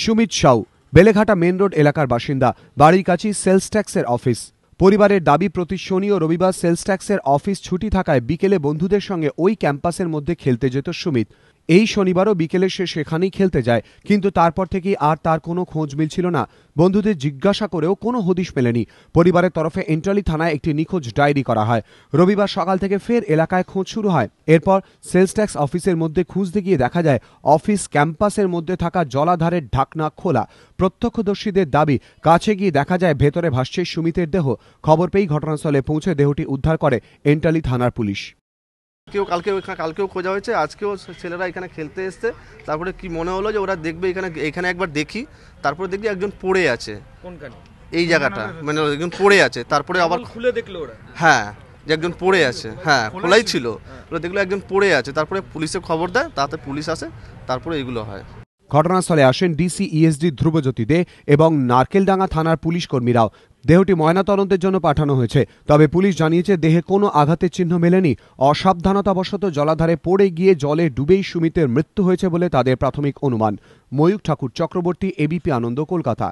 Sumit Sau Beleghata main road এলাকার বাসিন্দা। বাড়ির কাছেই সেলস ট্যাক্সের অফিস। পরিবারের দাবি, প্রতি শনি ও রবিবার সেলস ট্যাক্সের অফিস ছুটি থাকায় বিকেলে বন্ধুদের সঙ্গে ওই ক্যাম্পাসের মধ্যে খেলতে যেত সুমিত। এই শনিবারও বিকেলে সে সেখানেই খেলতে যায়, কিন্তু তারপর থেকেই আর তার কোনো খোঁজ মিলছিল না। বন্ধুদের জিজ্ঞাসা করেও কোনো হদিশ মেলেনি। পরিবারের তরফে এন্টালি থানায় একটি নিখোঁজ ডায়েরি করা হয়। রবিবার সকাল থেকে ফের এলাকায় খোঁজ শুরু হয়। এরপর সেলস ট্যাক্স অফিসের মধ্যে খুঁজতে গিয়ে দেখা যায় অফিস ক্যাম্পাসের মধ্যে থাকা জলাধারের ঢাকনা খোলা। প্রত্যক্ষদর্শীদের দাবি, কাছে গিয়ে দেখা যায় ভেতরে ভাসছে সুমিতের দেহ। খবর পেয়েই ঘটনাস্থলে পৌঁছে দেহটি উদ্ধার করে এন্টালি থানার পুলিশ। কালকেও খোঁজা হয়েছে, আজকেও ছেলেরা এখানে খেলতে এসছে। তারপরে কি মনে হলো যে ওরা দেখবে এখানে একবার দেখি, তারপরে দেখবি একজন পড়ে আছে কোনখানে, এই জায়গাটা মানে একজন পড়ে আছে। তারপরে আবার খুলে দেখলো ওরা, হ্যাঁ, যে একজন পড়ে আছে, হ্যাঁ খোলাই ছিল, ওরা দেখলো একজন পড়ে আছে। তারপরে পুলিশে খবর দেয়, তাতে পুলিশ আসে, তারপরে এগুলো হয়। ঘটনাস্থলে আসেন ডিসি ইএসডি ধ্রুবজ্যোতি দে এবং নারকেলডাঙ্গা থানার পুলিশ কর্মীরাও। দেহটি ময়নাতদন্তের জন্য পাঠানো হয়েছে। তবে পুলিশ জানিয়েছে দেহে কোনো আঘাতের চিহ্ন মেলেনি। অসাবধানতাবশত জলাধারে পড়ে গিয়ে জলে ডুবেই সুমিতের মৃত্যু হয়েছে বলে তাদের প্রাথমিক অনুমান। ময়ূক ঠাকুর চক্রবর্তী, এবিপি আনন্দ, কলকাতা।